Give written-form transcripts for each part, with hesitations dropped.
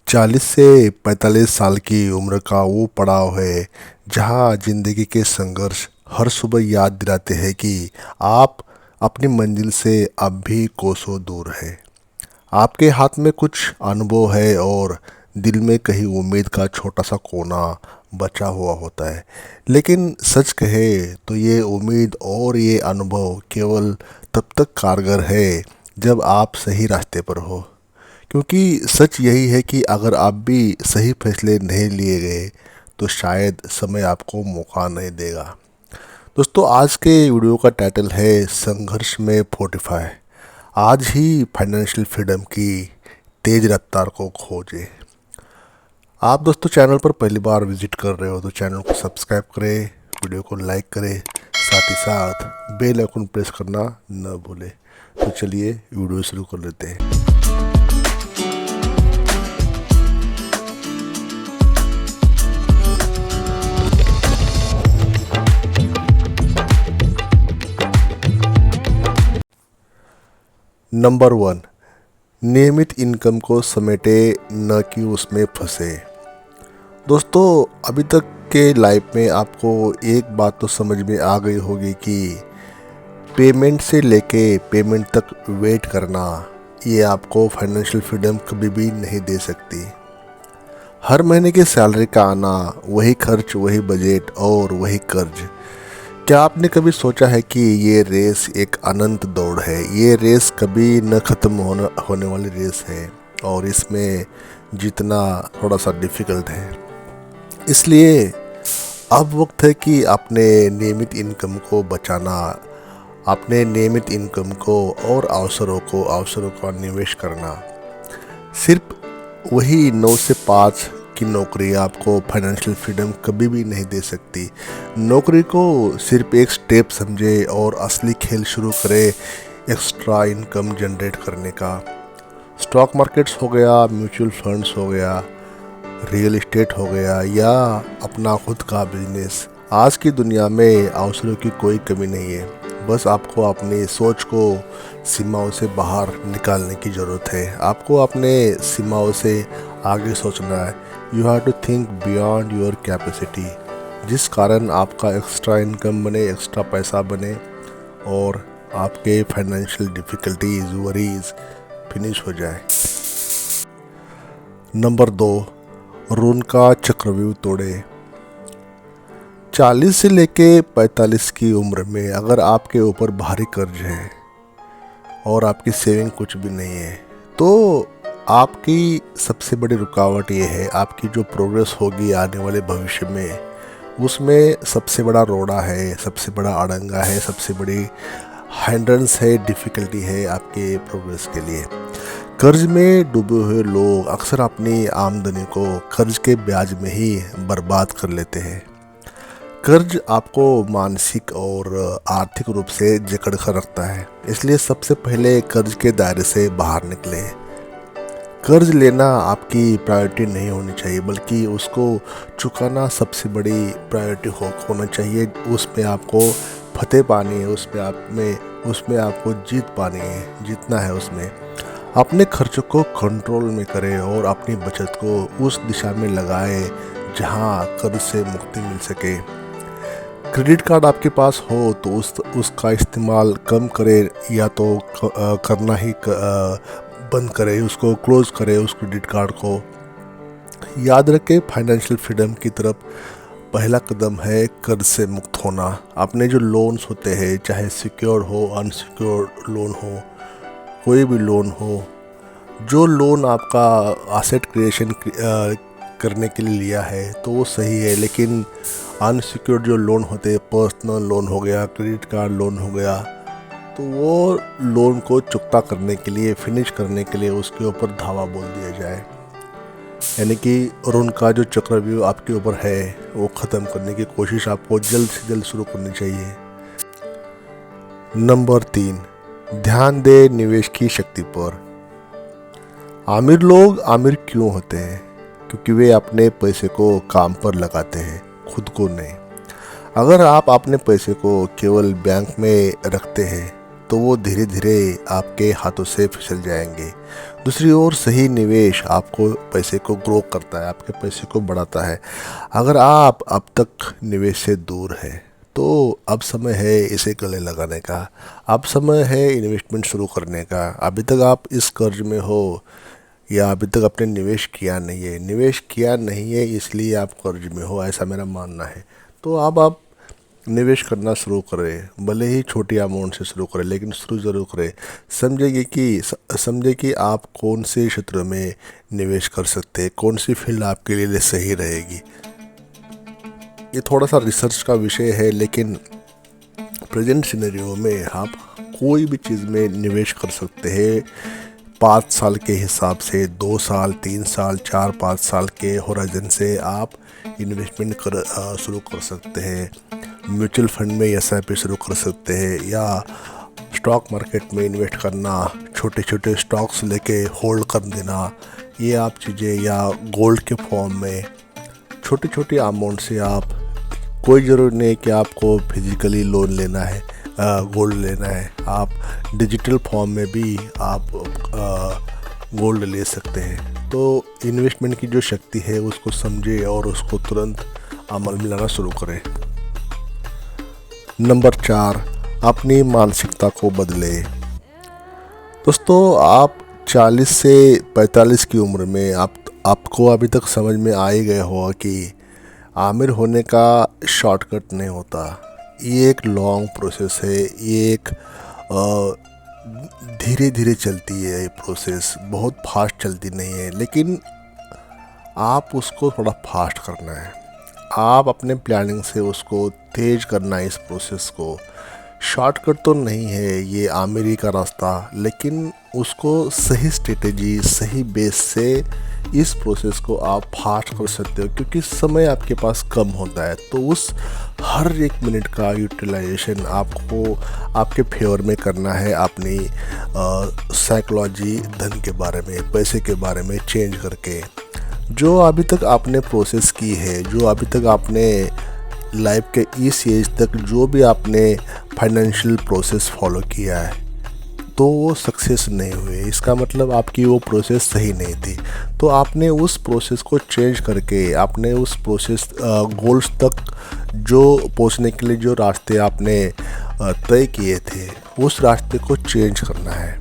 40 से 45 साल की उम्र का वो पड़ाव है जहां जिंदगी के संघर्ष हर सुबह याद दिलाते हैं कि आप अपनी मंजिल से अब भी कोसों दूर है। आपके हाथ में कुछ अनुभव है और दिल में कहीं उम्मीद का छोटा सा कोना बचा हुआ होता है। लेकिन सच कहे तो ये उम्मीद और ये अनुभव केवल तब तक कारगर है जब आप सही रास्ते पर हो। क्योंकि सच यही है कि अगर आप भी सही फैसले नहीं लिए गए तो शायद समय आपको मौका नहीं देगा। दोस्तों, आज के वीडियो का टाइटल है संघर्ष में फोर्टिफाई। आज ही फाइनेंशियल फ्रीडम की तेज रफ्तार को खोजें। आप दोस्तों चैनल पर पहली बार विजिट कर रहे हो तो चैनल को सब्सक्राइब करें, वीडियो को लाइक करें, साथ ही साथ बेल आइकन प्रेस करना न भूलें। तो चलिए वीडियो शुरू कर लेते हैं। नंबर 1, नियमित इनकम को समेटे न कि उसमें फंसे। दोस्तों, अभी तक के लाइफ में आपको एक बात तो समझ में आ गई होगी कि पेमेंट से लेके पेमेंट तक वेट करना ये आपको फाइनेंशियल फ्रीडम कभी भी नहीं दे सकती। हर महीने की सैलरी का आना, वही खर्च, वही बजट और वही कर्ज। क्या आपने कभी सोचा है कि ये रेस एक अनंत दौड़ है? ये रेस कभी न ख़त्म होने वाली रेस है और इसमें जीतना थोड़ा सा डिफ़िकल्ट है। इसलिए अब वक्त है कि अपने नियमित इनकम को बचाना, अपने नियमित इनकम को और अवसरों का निवेश करना। सिर्फ वही 9 से 5 की नौकरी आपको फाइनेंशियल फ्रीडम कभी भी नहीं दे सकती। नौकरी को सिर्फ एक स्टेप समझे और असली खेल शुरू करे एक्स्ट्रा इनकम जनरेट करने का। स्टॉक मार्केट्स हो गया, म्यूचुअल फंड्स हो गया, रियल एस्टेट हो गया या अपना खुद का बिजनेस। आज की दुनिया में अवसरों की कोई कमी नहीं है। बस आपको अपनी सोच को सीमाओं से बाहर निकालने की ज़रूरत है। आपको अपने सीमाओं से आगे सोचना है। You have to think beyond your capacity, जिस कारण आपका एक्स्ट्रा इनकम बने, एक्स्ट्रा पैसा बने और आपके फाइनेंशियल डिफ़िकल्टीज, वरीज फिनिश हो जाए। नंबर 2, ऋण का चक्रव्यूह तोड़े। 40 से लेके 45 की उम्र में अगर आपके ऊपर भारी कर्ज है और आपकी सेविंग कुछ भी नहीं है तो आपकी सबसे बड़ी रुकावट ये है, आपकी जो प्रोग्रेस होगी आने वाले भविष्य में, उसमें सबसे बड़ा रोड़ा है, सबसे बड़ा अड़ंगा है, सबसे बड़ी हाइंड्रेंस है, डिफ़िकल्टी है आपके प्रोग्रेस के लिए। कर्ज में डूबे हुए लोग अक्सर अपनी आमदनी को कर्ज के ब्याज में ही बर्बाद कर लेते हैं। कर्ज आपको मानसिक और आर्थिक रूप से जकड़ कर रखता है, इसलिए सबसे पहले कर्ज के दायरे से बाहर निकले। कर्ज लेना आपकी प्रायोरिटी नहीं होनी चाहिए, बल्कि उसको चुकाना सबसे बड़ी प्रायोरिटी होना चाहिए। उसमें आपको फतेह पानी है, उसमें आपको जीत पानी है, जीतना है उसमें। अपने खर्चों को कंट्रोल में करें और अपनी बचत को उस दिशा में लगाएं जहां कर्ज से मुक्ति मिल सके। क्रेडिट कार्ड आपके पास हो तो उसका इस्तेमाल कम करें या तो करना ही बंद करें, उसको क्लोज करें उस क्रेडिट कार्ड को। याद रखें, फाइनेंशियल फ्रीडम की तरफ पहला कदम है कर्ज से मुक्त होना। अपने जो लोन्स होते हैं, चाहे सिक्योर्ड हो, अनसिक्योर्ड लोन हो, कोई भी लोन हो, जो लोन आपका एसेट क्रिएशन करने के लिए लिया है तो वो सही है, लेकिन अनसिक्योर्ड जो लोन होते हैं, पर्सनल लोन हो गया, क्रेडिट कार्ड लोन हो गया, तो वो लोन को चुकता करने के लिए, फिनिश करने के लिए उसके ऊपर धावा बोल दिया जाए। यानी कि ऋण का जो चक्रव्यूह आपके ऊपर है वो ख़त्म करने की कोशिश आपको जल्द से जल्द शुरू करनी चाहिए। नंबर 3, ध्यान दे निवेश की शक्ति पर। आमिर लोग आमिर क्यों होते हैं? क्योंकि वे अपने पैसे को काम पर लगाते हैं, खुद को नहीं। अगर आप अपने पैसे को केवल बैंक में रखते हैं तो वो धीरे धीरे आपके हाथों से फिसल जाएंगे। दूसरी ओर सही निवेश आपको पैसे को ग्रो करता है, आपके पैसे को बढ़ाता है। अगर आप अब तक निवेश से दूर हैं तो अब समय है इसे गले लगाने का, अब समय है इन्वेस्टमेंट शुरू करने का। अभी तक आप इस कर्ज में हो या अभी तक आपने निवेश किया नहीं है, निवेश किया नहीं है इसलिए आप कर्ज में हो, ऐसा मेरा मानना है। तो अब आप निवेश करना शुरू करें, भले ही छोटी अमाउंट से शुरू करें लेकिन शुरू ज़रूर करें। समझे कि आप कौन से क्षेत्र में निवेश कर सकते हैं, कौन सी फील्ड आपके लिए सही रहेगी। ये थोड़ा सा रिसर्च का विषय है, लेकिन प्रेजेंट सिनेरियो में आप कोई भी चीज़ में निवेश कर सकते हैं। 5 साल के हिसाब से 2 साल 3 साल 4-5 साल के होराइजन से आप इन्वेस्टमेंट शुरू कर सकते हैं। म्यूचुअल फंड में SIP शुरू कर सकते हैं, या स्टॉक मार्केट में इन्वेस्ट करना, छोटे छोटे स्टॉक्स लेके होल्ड कर देना, ये आप चीज़ें, या गोल्ड के फॉर्म में छोटी छोटी अमाउंट से आप, कोई ज़रूरी नहीं कि आपको फिजिकली लोन लेना है, गोल्ड लेना है, आप डिजिटल फॉर्म में भी आप गोल्ड ले सकते हैं। तो इन्वेस्टमेंट की जो शक्ति है उसको समझे और उसको तुरंत अमल में लाना शुरू करें। नंबर 4, अपनी मानसिकता को बदले। दोस्तों, आप 40 से 45 की उम्र में आपको अभी तक समझ में आ ही गया होगा कि आमिर होने का शॉर्टकट नहीं होता। ये एक लॉन्ग प्रोसेस है, ये एक धीरे धीरे चलती है, ये प्रोसेस बहुत फास्ट चलती नहीं है, लेकिन आप उसको थोड़ा फास्ट करना है। आप अपने प्लानिंग से उसको तेज करना है, इस प्रोसेस को। शॉर्टकट तो नहीं है ये आमिरी का रास्ता, लेकिन उसको सही स्ट्रेटेजी, सही बेस से इस प्रोसेस को आप फास्ट कर सकते हो, क्योंकि समय आपके पास कम होता है। तो उस हर 1 मिनट का यूटिलाइजेशन आपको आपके फेवर में करना है, अपनी साइकोलॉजी, धन के बारे में, पैसे के बारे में चेंज करके। जो अभी तक आपने प्रोसेस की है, जो अभी तक आपने लाइफ के इस एज तक जो भी आपने फाइनेंशियल प्रोसेस फॉलो किया है, तो वो सक्सेस नहीं हुए, इसका मतलब आपकी वो प्रोसेस सही नहीं थी। तो आपने उस प्रोसेस को चेंज करके, आपने उस प्रोसेस गोल्स तक जो पहुंचने के लिए जो रास्ते आपने तय किए थे, उस रास्ते को चेंज करना है।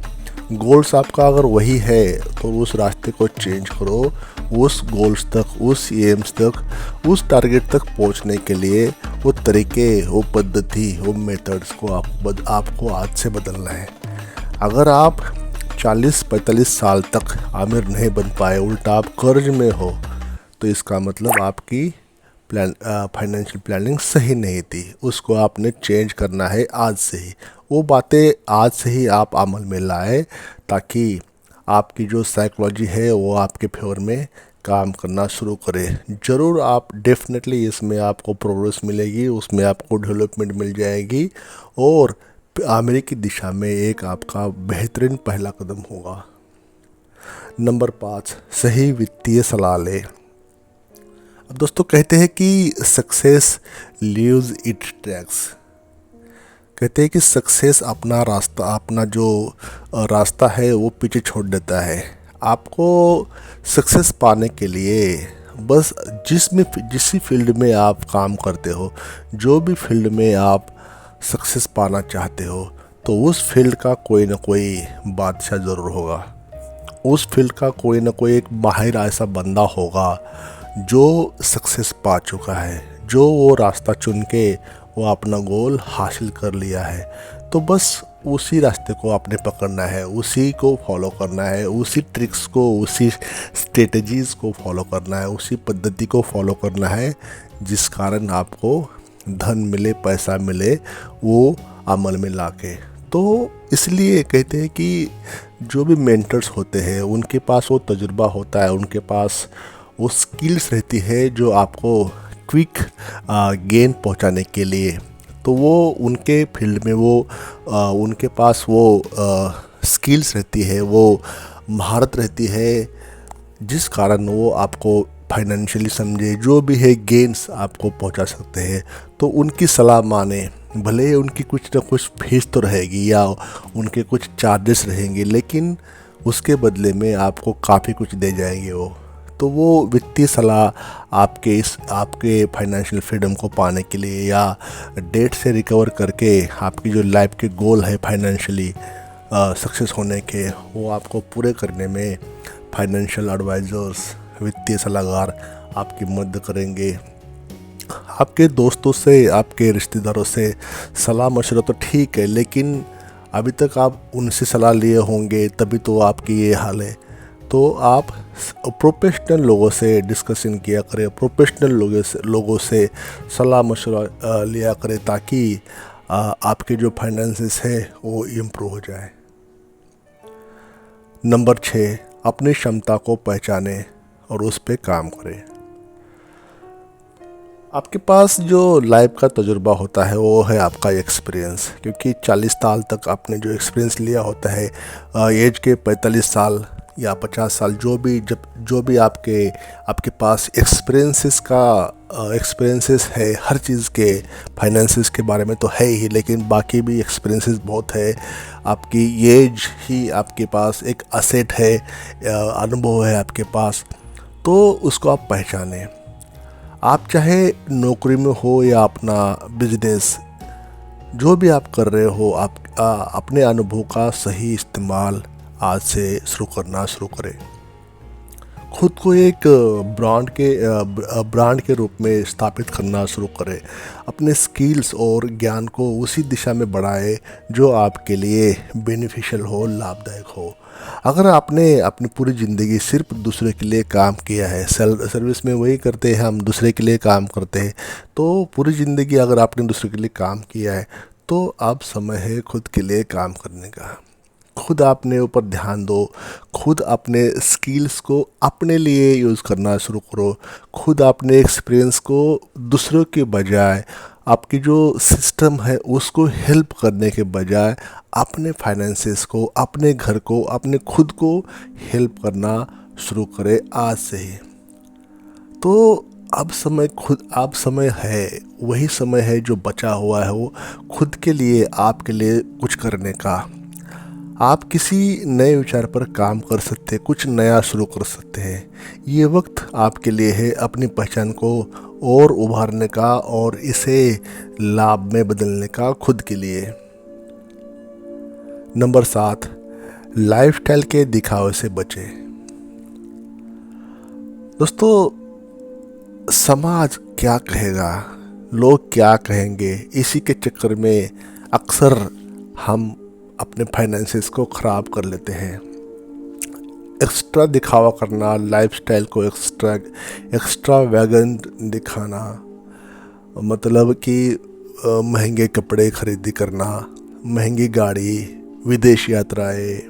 गोल्स आपका अगर वही है तो उस रास्ते को चेंज करो। उस गोल्स तक, उस एम्स तक, उस टारगेट तक पहुंचने के लिए वो तरीके, वो पद्धति, वो मेथड्स को आपको आज से बदलना है। अगर आप 40-45 साल तक आमिर नहीं बन पाए, उल्टा आप कर्ज में हो, तो इसका मतलब आपकी फाइनेंशियल प्लानिंग सही नहीं थी। उसको आपने चेंज करना है आज से ही। वो बातें आज से ही आप अमल में लाए, ताकि आपकी जो साइकोलॉजी है वो आपके फेवर में काम करना शुरू करे। ज़रूर आप डेफिनेटली इसमें आपको प्रोग्रेस मिलेगी, उसमें आपको डेवलपमेंट मिल जाएगी, और आमिर की दिशा में एक आपका बेहतरीन पहला कदम होगा। नंबर 5, सही वित्तीय सलाह लें। अब दोस्तों, कहते हैं कि सक्सेस लीव्स इट ट्रैक्स। कहते हैं कि सक्सेस अपना रास्ता, अपना जो रास्ता है वो पीछे छोड़ देता है। आपको सक्सेस पाने के लिए बस जिस फील्ड में आप काम करते हो, जो भी फील्ड में आप सक्सेस पाना चाहते हो, तो उस फील्ड का कोई ना कोई बादशाह ज़रूर होगा। उस फील्ड का कोई ना कोई एक माहिर ऐसा बंदा होगा जो सक्सेस पा चुका है, जो वो रास्ता चुन के वो अपना गोल हासिल कर लिया है। तो बस उसी रास्ते को आपने पकड़ना है, उसी को फॉलो करना है, उसी ट्रिक्स को, उसी स्ट्रेटजीज़ को फॉलो करना है, उसी पद्धति को फॉलो करना है, जिस कारण आपको धन मिले, पैसा मिले, वो अमल में लाके। तो इसलिए कहते हैं कि जो भी मेंटर्स होते हैं उनके पास वो तजुर्बा होता है, उनके पास वो स्किल्स रहती है जो आपको क्विक गेन पहुंचाने के लिए। तो वो उनके फील्ड में वो उनके पास वो स्किल्स रहती है, वो महारत रहती है, जिस कारण वो आपको फाइनेंशियली समझे, जो भी है गेन्स आपको पहुंचा सकते हैं, तो उनकी सलाह माने। भले ही उनकी कुछ ना कुछ फीस तो रहेगी या उनके कुछ चार्जेस रहेंगे, लेकिन उसके बदले में आपको काफ़ी कुछ दे जाएंगे वो। तो वो वित्तीय सलाह आपके फाइनेंशियल फ्रीडम को पाने के लिए या डेट से रिकवर करके आपकी जो लाइफ के गोल है फाइनेंशियली सक्सेस होने के, वो आपको पूरे करने में फाइनेंशियल एडवाइज़र्स, वित्तीय सलाहकार आपकी मदद करेंगे। आपके दोस्तों से, आपके रिश्तेदारों से सलाह मशवरा तो ठीक है, लेकिन अभी तक आप उनसे सलाह लिए होंगे तभी तो आपकी ये हाल है। तो आप प्रोफेशनल लोगों से डिस्कशन किया करें, प्रोफेशनल लोगों से सलाह मशवरा लिया करें, ताकि आपके जो फाइनेंसेस है वो इम्प्रूव हो जाए। नंबर 6, अपनी क्षमता को पहचानें और उस पर काम करें। आपके पास जो लाइफ का तजुर्बा होता है वो है आपका एक्सपीरियंस, क्योंकि 40 साल तक आपने जो एक्सपीरियंस लिया होता है, एज के 45 साल या 50 साल, जो भी आपके पास एक्सपीरियंसेस है हर चीज़ के, फाइनेंसेस के बारे में तो है ही, लेकिन बाकी भी एक्सपीरियंसेस बहुत है। आपकी एज ही आपके पास एक असेट है, अनुभव है आपके पास, तो उसको आप पहचानें। आप चाहे नौकरी में हो या अपना बिजनेस, जो भी आप कर रहे हो, आप अपने अनुभव का सही इस्तेमाल आज से शुरू करें। खुद को एक ब्रांड के रूप में स्थापित करना शुरू करें। अपने स्किल्स और ज्ञान को उसी दिशा में बढ़ाएं जो आपके लिए बेनिफिशियल हो, लाभदायक हो। अगर आपने अपनी पूरी ज़िंदगी सिर्फ दूसरे के लिए काम किया है, सर्विस में वही करते हैं हम, दूसरे के लिए काम करते हैं, तो पूरी ज़िंदगी अगर आपने दूसरे के लिए काम किया है, तो अब समय है खुद के लिए काम करने का। खुद अपने ऊपर ध्यान दो, खुद अपने स्किल्स को अपने लिए यूज़ करना शुरू करो। खुद अपने एक्सपीरियंस को दूसरों के बजाय, आपकी जो सिस्टम है उसको हेल्प करने के बजाय, अपने फाइनेंसेस को, अपने घर को, अपने खुद को हेल्प करना शुरू करें आज से ही। तो अब समय है, वही समय है जो बचा हुआ है वो खुद के लिए, आपके लिए कुछ करने का। आप किसी नए विचार पर काम कर सकते हैं, कुछ नया शुरू कर सकते हैं। ये वक्त आपके लिए है अपनी पहचान को और उभारने का और इसे लाभ में बदलने का, खुद के लिए। नंबर 7, लाइफस्टाइल के दिखावे से बचें। दोस्तों, समाज क्या कहेगा, लोग क्या कहेंगे, इसी के चक्कर में अक्सर हम अपने फाइनेंसेस को ख़राब कर लेते हैं। एक्स्ट्रा दिखावा करना, लाइफस्टाइल को एक्स्ट्रा वैगन दिखाना, मतलब कि महंगे कपड़े खरीदी करना, महंगी गाड़ी, विदेश यात्राएं,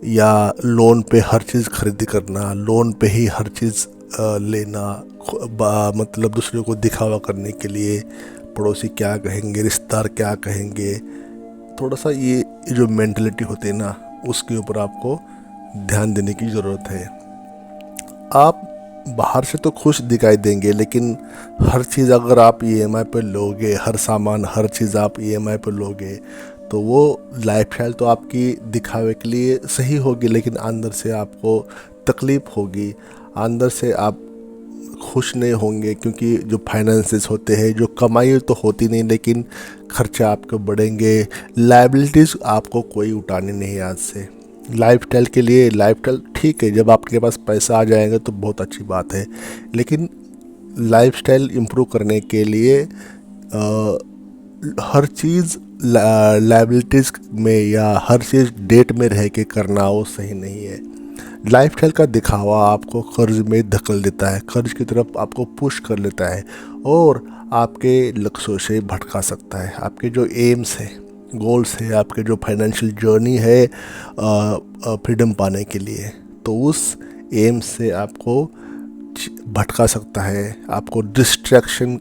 या लोन पे हर चीज़ खरीदी करना, लोन पे ही हर चीज़ लेना, मतलब दूसरों को दिखावा करने के लिए। पड़ोसी क्या कहेंगे, रिश्तेदार क्या कहेंगे, थोड़ा सा ये जो मेंटलिटी होती है ना, उसके ऊपर आपको ध्यान देने की ज़रूरत है। आप बाहर से तो खुश दिखाई देंगे, लेकिन हर चीज़ अगर आप ईएमआई पे लोगे, हर सामान, हर चीज़ आप ईएमआई पे लोगे, तो वो लाइफस्टाइल तो आपकी दिखावे के लिए सही होगी, लेकिन अंदर से आपको तकलीफ़ होगी, अंदर से आप खुश नहीं होंगे, क्योंकि जो फाइनेंसेस होते हैं, जो कमाई तो होती नहीं, लेकिन खर्चा आपके बढ़ेंगे, लायबिलिटीज़ आपको कोई उठानी नहीं आज से। लाइफस्टाइल के लिए, लाइफस्टाइल ठीक है, जब आपके पास पैसा आ जाएगा तो बहुत अच्छी बात है, लेकिन लाइफस्टाइल इम्प्रूव करने के लिए हर चीज़ लायबिलिटीज़ में या हर चीज़ डेट में रह के करना वो सही नहीं है। लाइफस्टाइल का दिखावा आपको कर्ज में धकेल देता है, कर्ज की तरफ आपको पुश कर लेता है और आपके लक्ष्यों से भटका सकता है। आपके जो एम्स है, गोल्स है, आपके जो फाइनेंशियल जर्नी है फ्रीडम पाने के लिए, तो उस एम से आपको भटका सकता है। आपको डिस्ट्रैक्शन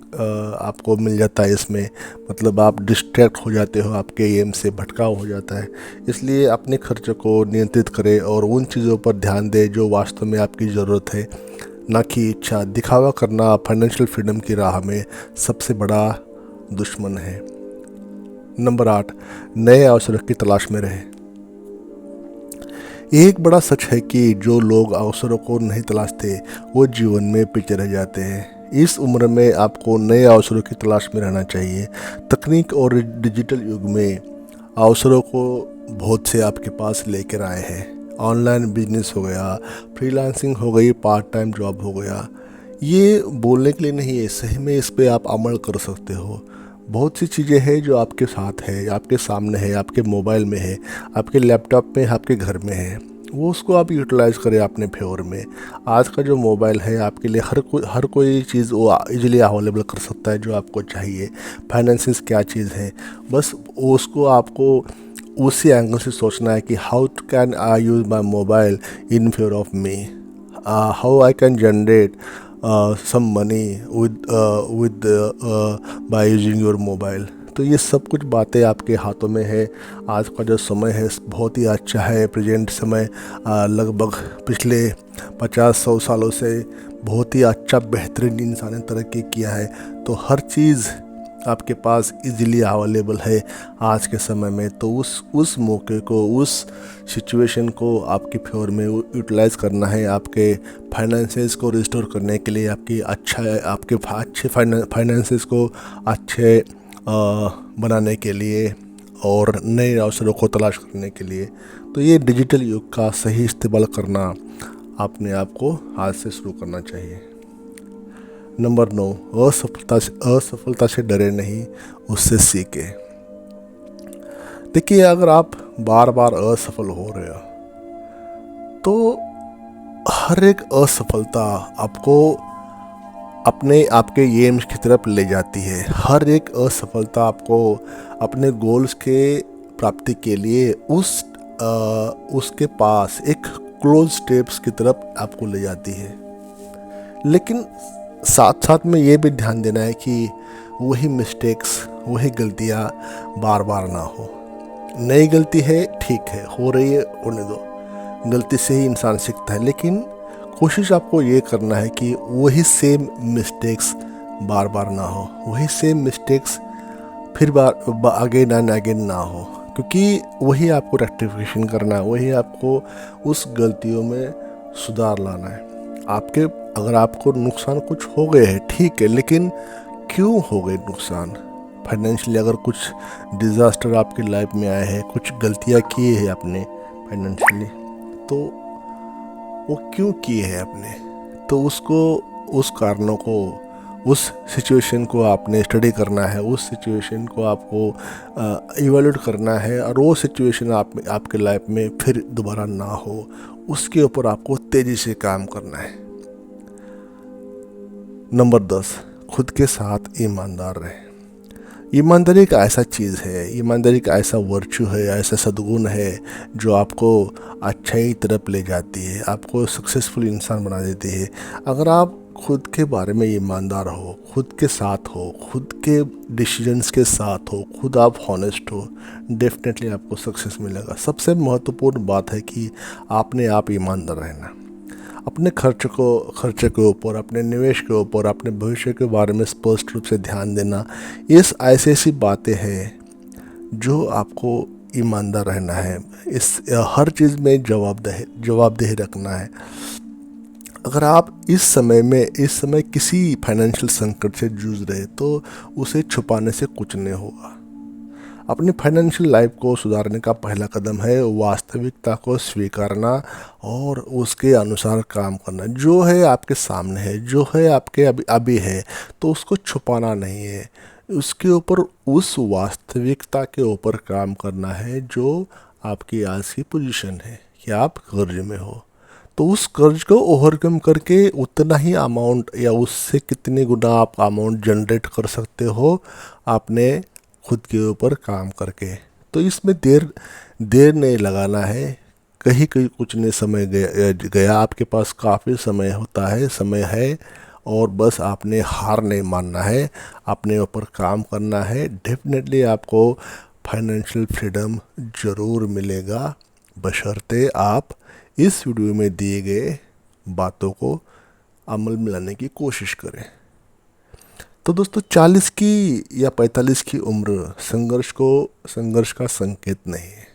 आपको मिल जाता है इसमें, मतलब आप डिस्ट्रैक्ट हो जाते हो, आपके एम से भटकाव हो जाता है। इसलिए अपने खर्च को नियंत्रित करें और उन चीज़ों पर ध्यान दें जो वास्तव में आपकी ज़रूरत है, ना कि इच्छा। दिखावा करना फाइनेंशियल फ्रीडम की राह में सबसे बड़ा दुश्मन है। नंबर 8, नए अवसरों की तलाश में रहे। एक बड़ा सच है कि जो लोग अवसरों को नहीं तलाशते वो जीवन में पीछे रह जाते हैं। इस उम्र में आपको नए अवसरों की तलाश में रहना चाहिए। तकनीक और डिजिटल युग में अवसरों को बहुत से आपके पास लेकर आए हैं। ऑनलाइन बिजनेस हो गया, फ्रीलांसिंग हो गई, पार्ट टाइम जॉब हो गया। ये बोलने के लिए नहीं है, सही में इस पे आप अमल कर सकते हो। बहुत सी चीज़ें हैं जो आपके साथ है, आपके सामने है, आपके मोबाइल में है, आपके लैपटॉप में, आपके घर में है। वो उसको आप यूटिलाइज़ करें अपने फेवर में। आज का जो मोबाइल है आपके लिए हर कोई चीज़ वो इजीली अवेलेबल कर सकता है जो आपको चाहिए। फाइनेंसिस क्या चीज़ है, बस उसको आपको उसी एंगल से सोचना है कि how can I use my mobile in favour of me, how I can generate some money with by using your mobile। तो ये सब कुछ बातें आपके हाथों में है। आज का जो समय है बहुत ही अच्छा है। प्रेजेंट समय लगभग पिछले 50-100 सालों से बहुत ही अच्छा बेहतरीन इंसान ने तरक्की किया है। तो हर चीज़ आपके पास इजीली अवेलेबल है आज के समय में। तो उस मौके को, उस सिचुएशन को आपके फेवर में यूटिलाइज करना है। आपके फाइनेंसेस को रिस्टोर करने के लिए, आपके अच्छे फाइनेंसेस को अच्छे बनाने के लिए और नए अवसरों को तलाश करने के लिए। तो ये डिजिटल युग का सही इस्तेमाल करना अपने आप को आज से शुरू करना चाहिए। नंबर 9, असफलता से डरे नहीं, उससे सीखे। देखिए, अगर आप बार बार असफल हो रहे हो तो हर एक असफलता आपको आपके एम्स की तरफ ले जाती है। हर एक असफलता आपको अपने गोल्स के प्राप्ति के लिए उसके पास एक क्लोज स्टेप्स की तरफ आपको ले जाती है। लेकिन साथ साथ में ये भी ध्यान देना है कि वही मिस्टेक्स, वही गलतियाँ बार बार ना हो। नई गलती है, ठीक है, हो रही है, होने दो। गलती से ही इंसान सीखता है। लेकिन कोशिश आपको ये करना है कि वही सेम मिस्टेक्स बार बार ना हो, वही सेम मिस्टेक्स फिर अगेन एंड अगेन ना हो, क्योंकि वही आपको रेक्टिफिकेशन करना है, वही आपको उस गलतियों में सुधार लाना है। अगर आपको नुकसान कुछ हो गए हैं, ठीक है, लेकिन क्यों हो गए नुकसान? फाइनेंशियली अगर कुछ डिज़ास्टर आपकी लाइफ में आए हैं, कुछ गलतियाँ किए हैं आपने फाइनेंशियली, तो वो क्यों किए हैं आपने? तो उस कारणों को, उस सिचुएशन को आपने स्टडी करना है, उस सिचुएशन को आपको इवैल्यूएट करना है, और वो सिचुएशन आपके लाइफ में फिर दोबारा ना हो, उसके ऊपर आपको तेज़ी से काम करना है। नंबर 10, खुद के साथ ईमानदार रहें। ईमानदारी एक ऐसा चीज़ है, ईमानदारी एक ऐसा वर्चू है, ऐसा सद्गुण है जो आपको अच्छाई तरफ ले जाती है, आपको सक्सेसफुल इंसान बना देती है। अगर आप खुद के बारे में ईमानदार हो, खुद के साथ हो, खुद के डिसीजंस के साथ हो, खुद आप हॉनेस्ट हो, डेफिनेटली आपको सक्सेस मिलेगा। सबसे महत्वपूर्ण बात है कि आपने आप ईमानदार रहना। अपने खर्चे के ऊपर, अपने निवेश के ऊपर, अपने भविष्य के बारे में स्पष्ट रूप से ध्यान देना, ये ऐसी बातें हैं जो आपको ईमानदार रहना है। इस हर चीज़ में जवाबदेही रखना है। अगर आप इस समय किसी फाइनेंशियल संकट से जूझ रहे तो उसे छुपाने से कुछ नहीं होगा। अपनी फाइनेंशियल लाइफ को सुधारने का पहला कदम है वास्तविकता को स्वीकारना और उसके अनुसार काम करना। जो है आपके सामने है, जो है आपके अभी है, तो उसको छुपाना नहीं है, उसके ऊपर, उस वास्तविकता के ऊपर काम करना है जो आपकी आज की पोजीशन है कि आप कर्ज में हो। तो उस कर्ज को ओवरकम करके उतना ही अमाउंट या उससे कितने गुना आप अमाउंट जनरेट कर सकते हो आपने खुद के ऊपर काम करके। तो इसमें देर नहीं लगाना है। कहीं कुछ नहीं समय गया, आपके पास काफ़ी समय समय है, और बस आपने हार नहीं मानना है, अपने ऊपर काम करना है। डेफिनेटली आपको फाइनेंशियल फ्रीडम ज़रूर मिलेगा, बशर्ते आप इस वीडियो में दिए गए बातों को अमल में लाने की कोशिश करें। तो दोस्तों 40 की या 45 की उम्र संघर्ष का संकेत नहीं है,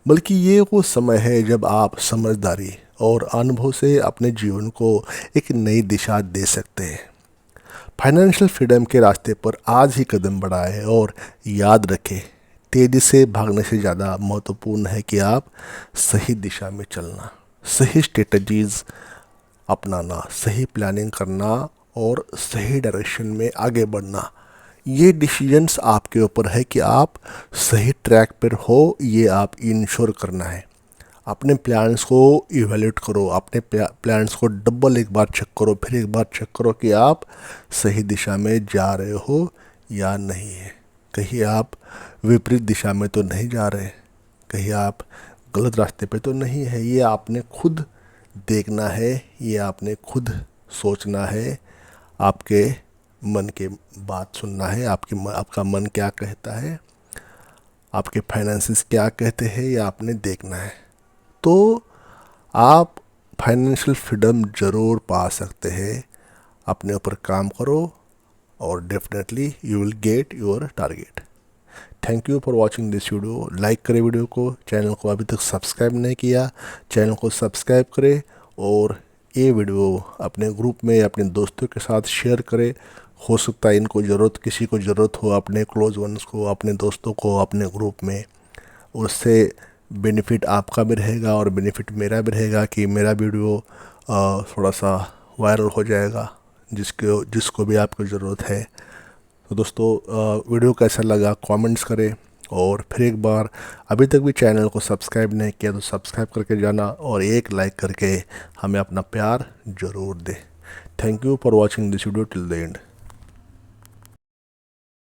बल्कि ये वो समय है जब आप समझदारी और अनुभव से अपने जीवन को एक नई दिशा दे सकते हैं। फाइनेंशियल फ्रीडम के रास्ते पर आज ही कदम बढ़ाएं और याद रखें, तेज़ी से भागने से ज़्यादा महत्वपूर्ण है कि आप सही दिशा में चलना, सही स्ट्रेटजीज अपनाना, सही प्लानिंग करना और सही डायरेक्शन में आगे बढ़ना। ये डिसीजंस आपके ऊपर है कि आप सही ट्रैक पर हो, ये आप इंश्योर करना है। अपने प्लान्स को इवेल्यूट करो, अपने प्लान्स को डबल एक बार चेक करो, फिर एक बार चेक करो कि आप सही दिशा में जा रहे हो या नहीं है। कहीं आप विपरीत दिशा में तो नहीं जा रहे, कहीं आप गलत रास्ते पे तो नहीं है। ये आपने खुद देखना है, ये आपने खुद सोचना है, आपके मन के बात सुनना है, आपका मन क्या कहता है, आपके फाइनेंसेस क्या कहते हैं, ये आपने देखना है। तो आप फाइनेंशियल फ्रीडम ज़रूर पा सकते हैं। अपने ऊपर काम करो और definitely you will get your target. Thank you for watching this video. Like करें वीडियो को, चैनल को अभी तक सब्सक्राइब नहीं किया, चैनल को सब्सक्राइब करें और ये वीडियो अपने ग्रुप में अपने दोस्तों के साथ शेयर करें। हो सकता है इनको किसी को ज़रूरत हो, अपने क्लोज वंस को, अपने दोस्तों को, अपने ग्रुप में। उससे बेनिफिट आपका भी रहेगा और बेनिफिट मेरा भी रहेगा कि मेरा वीडियो थोड़ा सा वायरल हो जाएगा, जिसको भी आपको ज़रूरत है। तो दोस्तों वीडियो कैसा लगा कमेंट्स करें, और फिर एक बार अभी तक भी चैनल को सब्सक्राइब नहीं किया तो सब्सक्राइब करके जाना और एक लाइक करके हमें अपना प्यार ज़रूर दें। Thank you for watching this video till the end.